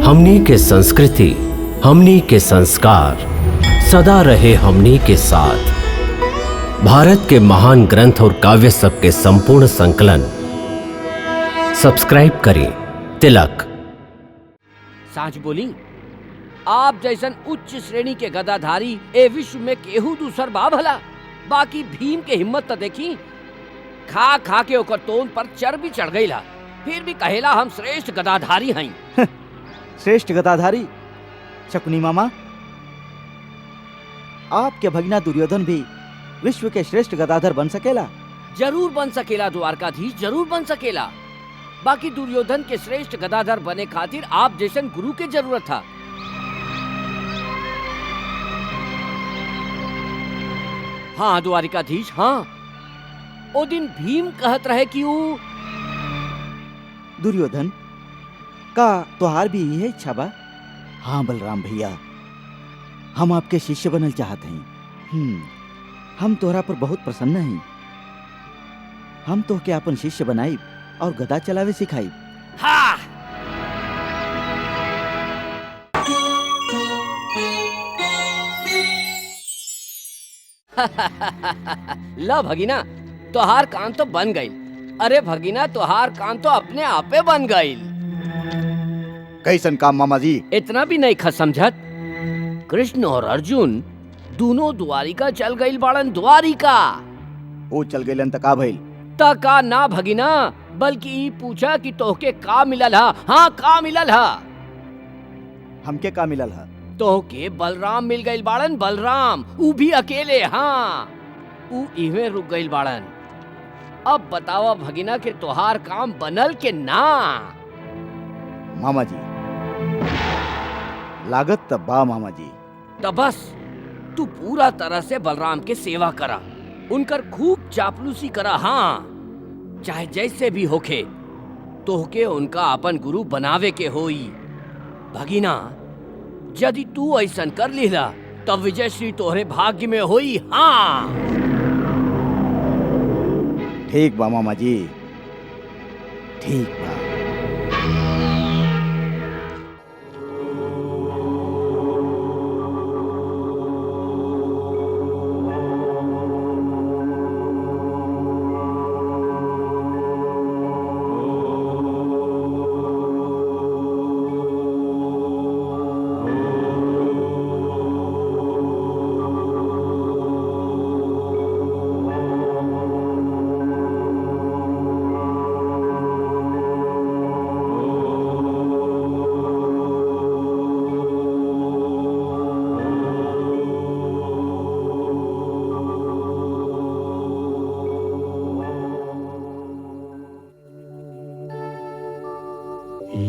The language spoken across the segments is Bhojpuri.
हमनी के संस्कृति, हमनी के संस्कार सदा रहे हमनी के साथ। भारत के महान ग्रंथ और काव्य सब के संपूर्ण संकलन सब्सक्राइब करें तिलक। सांच बोली, आप जैसन उच्च श्रेणी के गदाधारी ए विश्व में केहू दूसर बा भला। बाकी भीम के हिम्मत तो देखी, खा खा के ओकर तोन पर चर्बी चढ़ गईला, फिर भी कहेला हम श्रेष्ठ गदाधारी हई। श्रेष्ठ गदाधारी? शकुनी मामा, आपके भगना दुर्योधन भी विश्व के श्रेष्ठ गदाधर बन सकेला? जरूर बन सकेला द्वारकाधीश, जरूर बन सकेला। बाकी दुर्योधन के श्रेष्ठ गदाधर बने खातिर आप जैसन गुरु के जरूरत था। हाँ द्वारिकाधीश, हाँ। ओ दिन भीम कहत रहे कि वो दुर्योधन का तोहार भी यही इच्छा बा? हाँ बलराम भैया, हम आपके शिष्य बनल चाहते हैं। हम तोहरा पर बहुत प्रसन्न हैं। हम तो के अपन शिष्य बनाई और गदा चलावे सिखाई। हाँ। ला भगीना, तोहार कान तो बन गई। अरे भगीना, तोहार कान तो अपने आपे बन गई। कैसन काम मामा जी? इतना भी नहीं खस समझत। कृष्ण और अर्जुन दोनों द्वारिका चल गईल बाड़न। द्वारिका वो चल गईलन त का भइल? तका ना भगिना, बल्कि ई पूछा कि तोहके का मिलल हा। हाँ, का मिलल हा? हमके का मिलल हा? तोहके बलराम मिल गईल बाड़न। बलराम, ऊ भी अकेले। हाँ, ऊ इवे रुक गईल बाड़न। अब बतावा भगिना कि तोहार काम बनल के ना? मामा जी, लागत तब बा मामा जी। तब बस तू पूरा तरह से बलराम के सेवा करा, उनकर खूब चापलूसी करा। हाँ, चाहे जैसे भी होखे, तोहके उनका अपन गुरु बनावे के होई। भगिना, यदि तू ऐसन कर लिहला तब विजयश्री तोहरे भाग्य में होई। हाँ ठीक बा मामा जी, ठीक बा।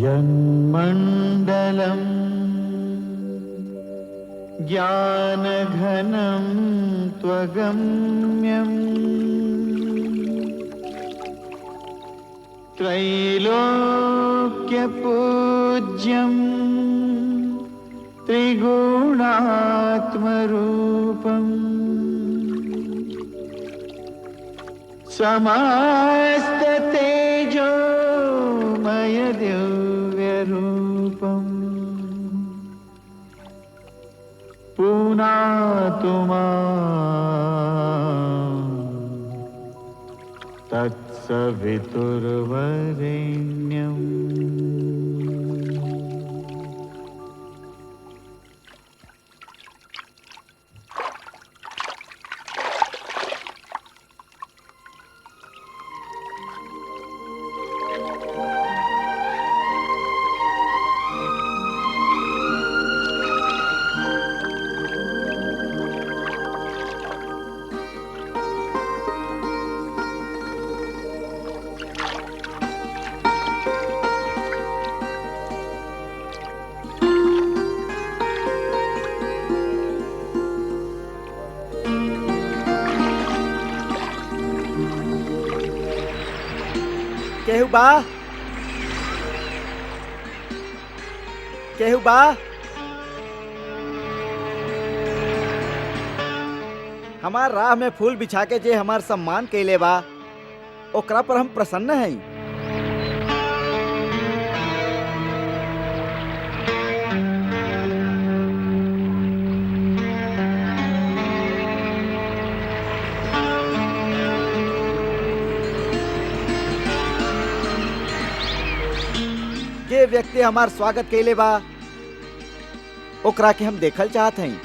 यन्मण्डलं ज्ञानघनं त्वगम्यं त्रैलोक्यपूज्यं त्रिगुणात्मरूपम् समस्ततेजोमय दिव्यरूपम् पुनातु मां तत्सवितुर्वरेण्यम्। केहू बा? केहू बा? हमार राह में फूल बिछा के जे हमार सम्मान कैले बा, ओकरा पर हम प्रसन्न हैं। जे व्यक्ति हमार स्वागत कैले बा ओकरा के हम देखल चाहत हई।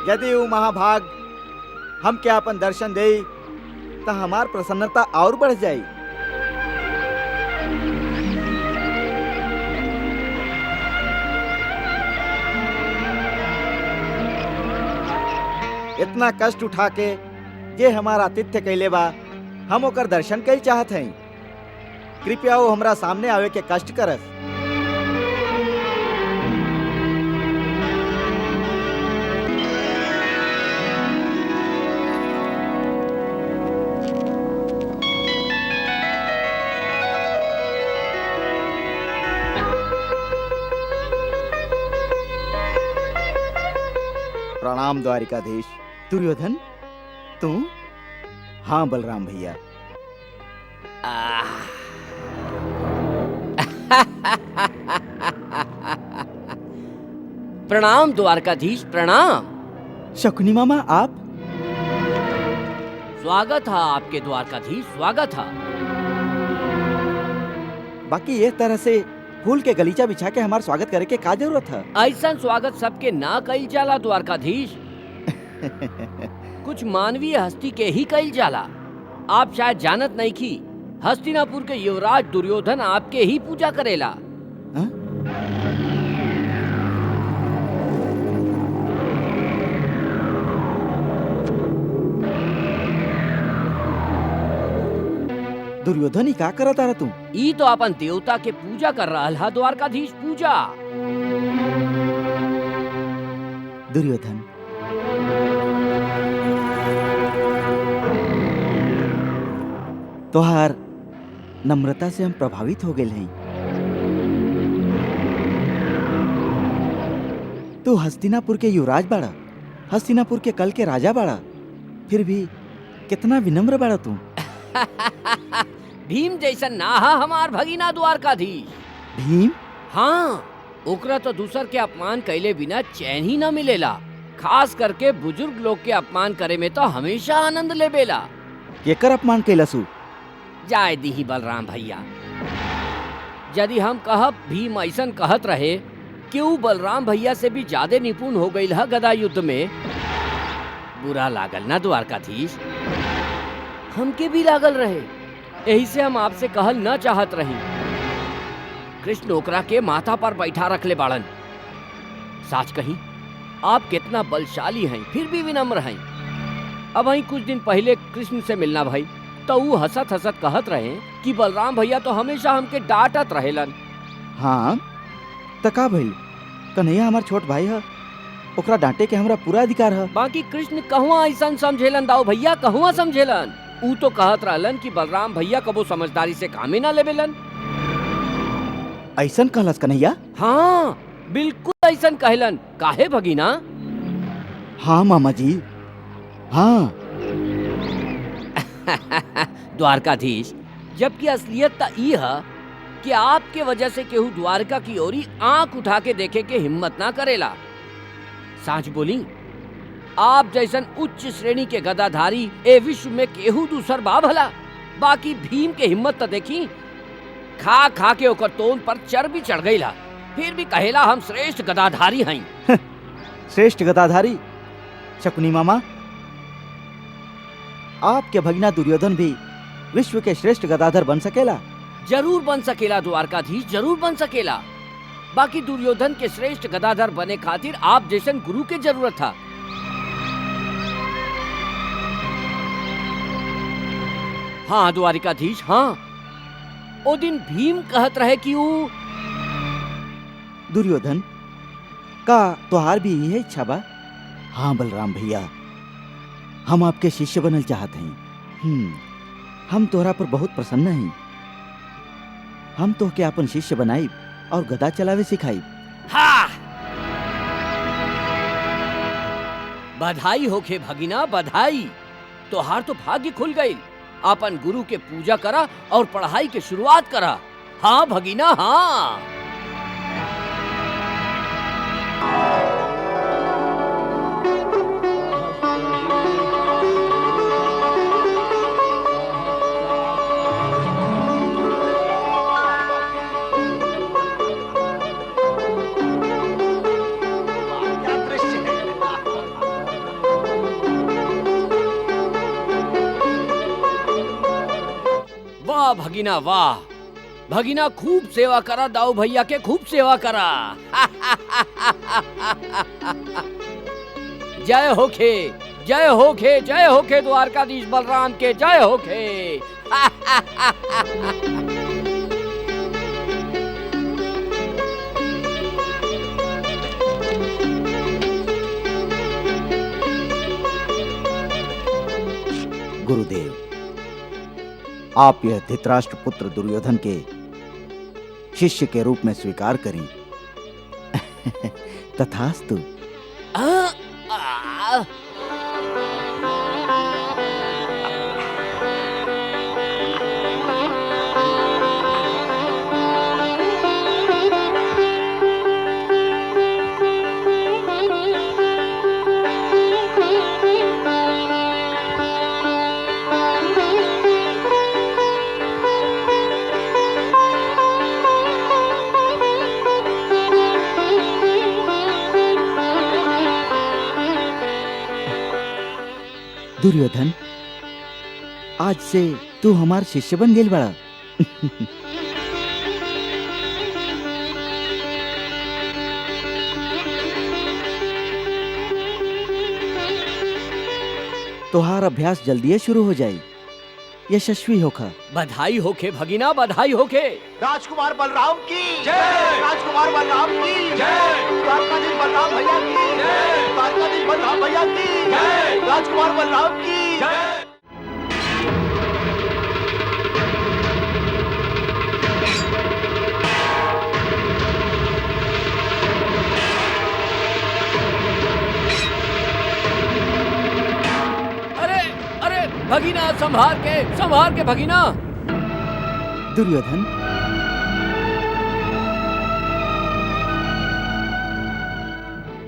यदि वो महाभाग हम क्या अपन दर्शन दे तो हमार प्रसन्नता और बढ़ जाई। इतना कष्ट उठा के जे हमारा आतिथ्य कैले बा हम ओकर दर्शन कई चाहत हई। कृपया वो हमरा सामने आवे के कष्ट करस। प्रणाम द्वारिकाधीश। दुर्योधन तू? हाँ बलराम भैया। प्रणाम द्वारकाधीश, प्रणाम। शकुनी मामा आप? स्वागत है आपके द्वारकाधीश, स्वागत है। बाकी ये तरह से फूल के गलीचा बिछा के हमार स्वागत करे के का जरूरत है? ऐसा स्वागत सबके ना कईल जाला द्वारकाधीश। कुछ मानवीय हस्ती के ही कईल जाला। आप शायद जानत नहीं की हस्तिनापुर के युवराज दुर्योधन आपके ही पूजा करेला। हाँ? दुर्योधन ही का करत आ रहा तू? ई तो अपन देवता के पूजा कर रहा है द्वारकाधीश, पूजा। दुर्योधन तोहार नम्रता से हम प्रभावित हो गए हैं। तू हस्तिनापुर के युवराज बाड़ा, हस्तिनापुर के कल के राजा बाड़ा, फिर भी कितना विनम्र बाड़ा तू। भीम जैसा ना हा हमार भगीना द्वारकाधीश। भीम? हाँ, ओकरा तो दूसर के अपमान कैले बिना चैन ही न मिलेला। खास करके बुजुर्ग लोग के अपमान करे में तो हमेशा आनंद लेबेला। केकर अपमान कैलसू? जाय दीही बलराम भैया। यदि हम कहब भीम ऐसन कहत रहे कि ऊ बलराम भैया से भी ज्यादा निपुण हो गई है गदा युद्ध में, बुरा लागल ना द्वारकाधीश। हमके भी लागल रहे, यही से हम आपसे कहल न चाहत रही। कृष्ण ओकरा के माथा पर बैठा रख ले बाड़न। साच कहीं आप कितना बलशाली हैं, फिर भी विनम्र हैं। अब वही कुछ दिन पहले कृष्ण से मिलना भाई, तो वो हंसत हंसत कहत रहे कि बलराम भैया तो हमेशा हमके डांटत रहेलन। हाँ तका भाई, कन्हैया हमार छोट भाई है, ओकरा डांटे के हमरा पूरा अधिकार है। बाकी कृष्ण कहवा ऐसा समझेलन दाऊ भैया, कहवा समझेलन। ऊ तो कहत रहलन कि बलराम भैया कबो समझदारी से कामे ना लेबेलन। ऐसन कहलस कन्हैया? हाँ बिल्कुल ऐसन कहलन। काहे भगीना? हाँ मामा जी, हाँ। द्वारकाधीश, जबकि असलियत तो ई है कि आपके वजह से केहू द्वारका की ओरी आंख उठा के देखे के हिम्मत ना करेला। साच बोली, आप जैसन उच्च श्रेणी के गदाधारी ए विश्व में केहू दूसर बा भला। बाकी भीम के हिम्मत तो देखी, खा खा के ओकर तोन पर चर्बी चढ़ गईला, फिर भी कहेला हम श्रेष्ठ गदाधारी हैं। श्रेष्ठ गदाधारी? शकुनी मामा, आपके भगना दुर्योधन भी विश्व के श्रेष्ठ गदाधर बन सकेला? जरूर बन सकेला द्वारकाधीश, जरूर बन सकेला। बाकी दुर्योधन के श्रेष्ठ गदाधर बने खातिर आप जैसन गुरु के जरूरत था। हाँ द्वारिकाधीश, हाँ। ओ दिन भीम कहत रहे कि वो दुर्योधन का तोहार भी यही इच्छा बा? हाँ बलराम भैया, हम आपके शिष्य बनल चाहते हैं। हम तोहरा पर बहुत प्रसन्न हैं। हम तो के अपन शिष्य बनाई और गदा चलावे सिखाई। हाँ। बधाई होखे भगिना, बधाई। तोहार तो भाग्य खुल गई। अपन गुरु के पूजा करा और पढ़ाई के शुरुआत करा। हाँ भगिना, हाँ। वाह भगिना, वाह। भगिना खूब सेवा करा, दाऊ भैया के खूब सेवा करा। जय होखे, जय होखे, जय होखे द्वारकाधीश बलराम के, जय होखे। गुरुदेव, आप यह धृतराष्ट्र पुत्र दुर्योधन के शिष्य के रूप में स्वीकार करें। तथास्तु। आ, आ, दुर्योधन, आज से तू हमार शिष्य बन गेल बड़ा। तोहार अभ्यास जल्दी शुरू हो जाए, यशस्वी होखा। बधाई होखे भगिना, बधाई होखे। राजकुमार बलराम की जय, राजकुमार बलराम की जय, द्वारकाधीश बलराम भैया की जय, द्वारकाधीश बलराम भैया की जय, राजकुमार बलराम की जय। अरे अरे भगिना, संभाल के भगिना। दुर्योधन,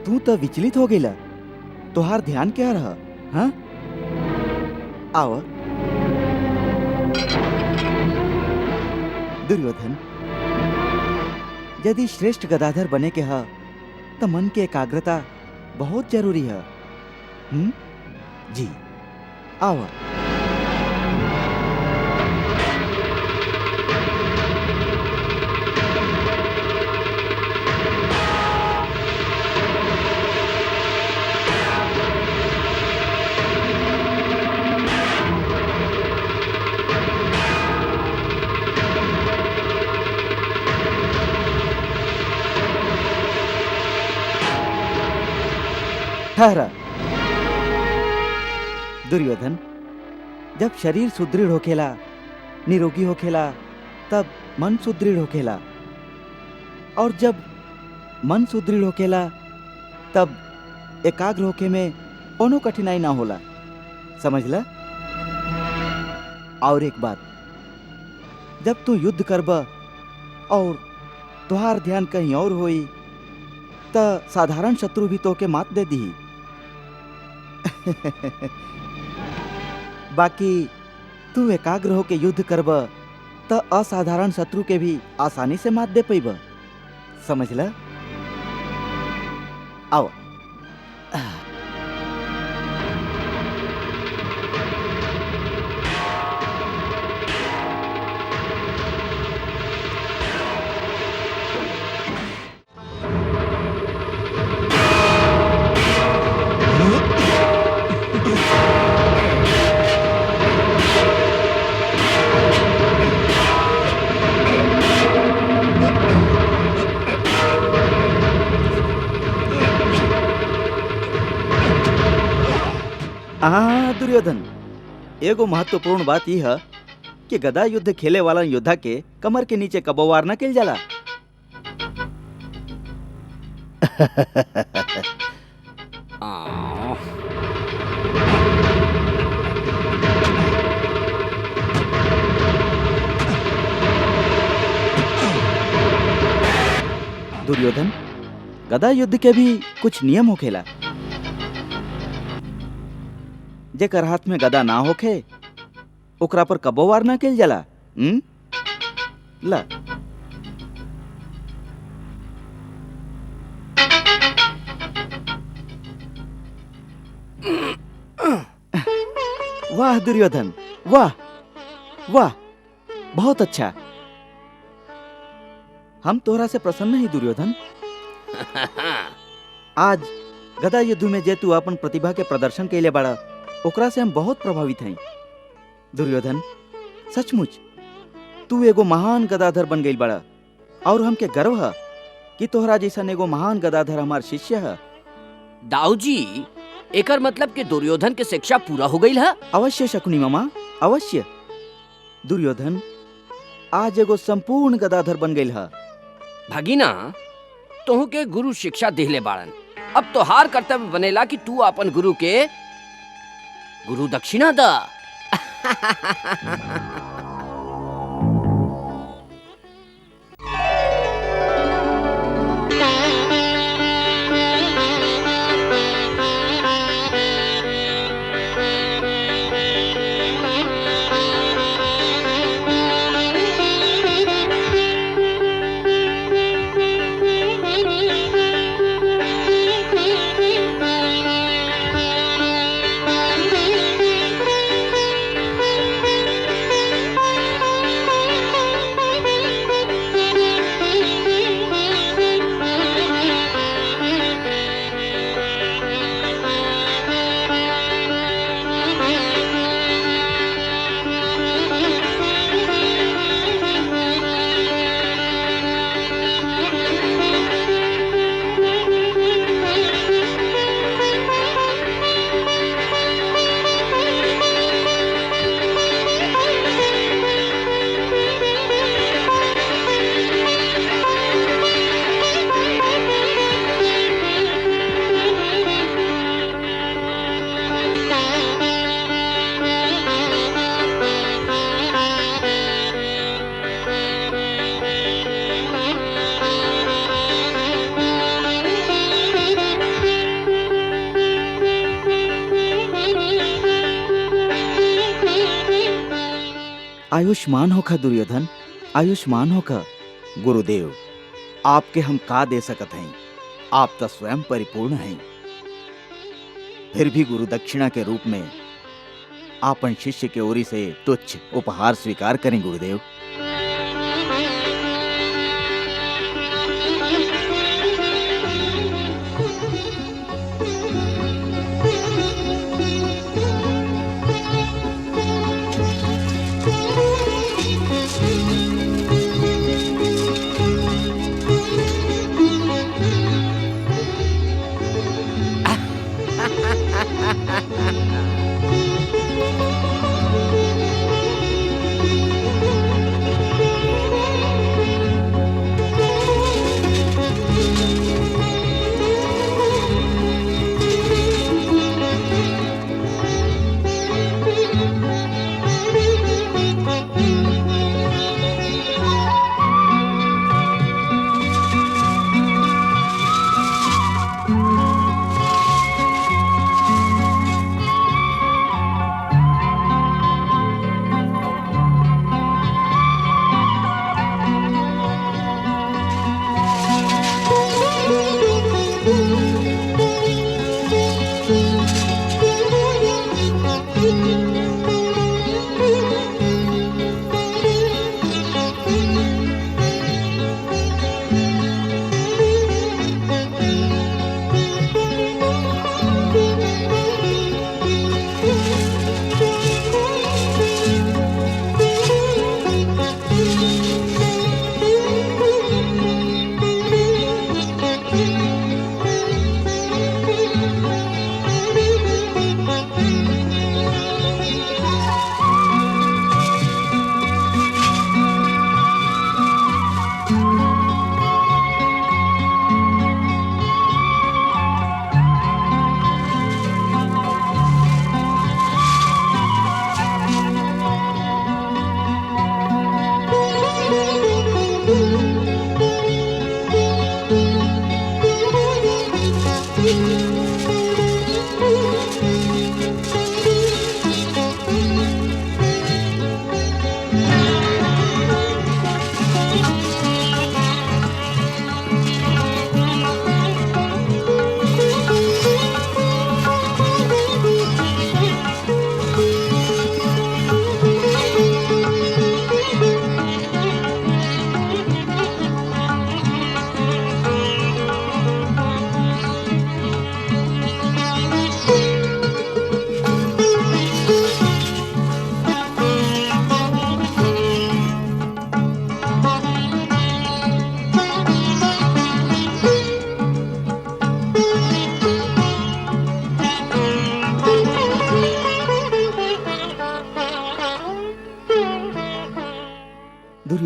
तू तो विचलित हो गेला। तोहार ध्यान क्या रहा? हाँ, आओ। दुर्योधन, यदि श्रेष्ठ गदाधर बने के हा तो मन के एकाग्रता बहुत जरूरी है। जी, आओ। ठहरा। दुर्योधन, जब शरीर सुदृढ़ होखेला, निरोगी होखेला, तब मन सुदृढ़ होखेला, और जब मन सुदृढ़ होखेला तब एकाग्र होके में कोनो कठिनाई ना होला। समझला? और एक बात, जब तू युद्ध करबा और तुहार ध्यान कहीं और होई त साधारण शत्रु भी तोके मात दे दी। बाकी तू एकाग्र होके युद्ध करब त असाधारण शत्रु के भी आसानी से मात दे पैब। समझला? आओ। दुर्योधन, एगो महत्वपूर्ण बात यह है कि गदा युद्ध खेले वाला योद्धा के कमर के नीचे कबो वार न किल जाला। दुर्योधन, गदा युद्ध के भी कुछ नियम होखेला। जेकर हाथ में गदा ना होखे ओकरा पर कबो वार ना केल जाला। ला वाह दुर्योधन, वाह वाह, बहुत अच्छा। हम तोहरा से प्रसन्न ही दुर्योधन। आज गदा युद्ध में जे तू अपन प्रतिभा के प्रदर्शन के लिए बड़ा, ओकरा से हम बहुत प्रभावित हैं। दुर्योधन, सचमुच तू एगो महान गदाधर बन गई बड़ा, और हमके गर्व है कि तोहरा जैसा एगो महान गदाधर हमार शिष्य है। दाऊ जी, एकर मतलब कि दुर्योधन के शिक्षा पूरा हो गई है? अवश्य शकुनी मामा, अवश्य। दुर्योधन आज एगो संपूर्ण गदाधर बन गई है। भगीना, तोह के गुरु शिक्षा दिले बाड़न, अब तो हार कर्तव्य बनेला कि तू अपन गुरु के गुरु दक्षिणा दा। आयुष्मान होखा दुर्योधन, आयुष्मान होखा। गुरुदेव, आपके हम का दे सकत हैं, आप तो स्वयं परिपूर्ण हैं। फिर भी गुरु दक्षिणा के रूप में आपन शिष्य के ओरी से तुच्छ उपहार स्वीकार करें गुरुदेव।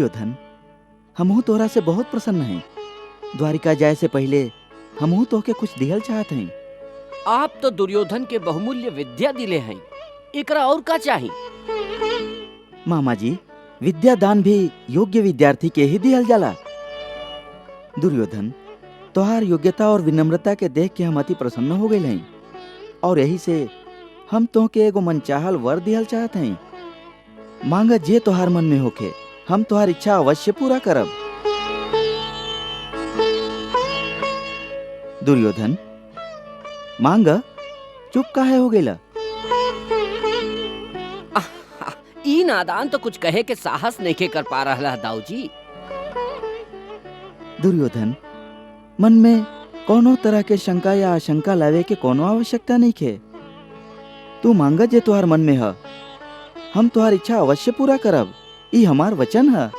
दुर्योधन, हमहू तोहरा से बहुत प्रसन्न हैं। द्वारिका जाए से पहले हमहू तोहके कुछ दिहल चाहत हैं। आप तो दुर्योधन के बहुमूल्य विद्या दिले हैं, एकरा और का चाही? मामा जी, विद्या दान भी योग्य विद्यार्थी के ही दिहल जाला। दुर्योधन, तोहार योग्यता और विनम्रता के देख के हम अति प्रसन्न हो गए हैं, और यही से हम तोहके एगो मनचाहल वर दिहल चाहत हैं। मांगा जे तोहार मन में होके, हम तोहार इच्छा अवश्य पूरा करब। दुर्योधन, मांगा, चुप काहे हो गेला? ई नादान तो कुछ कहे के साहस नहीं कर पा रहा दाऊजी। दुर्योधन, मन में कोनो तरह के शंका या आशंका लावे के कोनो आवश्यकता नहीं खे। तू मांगा जे तुहार मन में है, हम तुहार इच्छा अवश्य पूरा करब, ई हमार वचन है।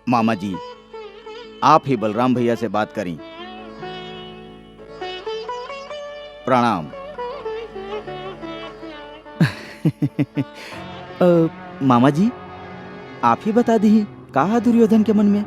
मामा जी, आप ही बलराम भैया से बात करें। प्रणाम। मामा जी, आप ही बता दी कहा दुर्योधन के मन में?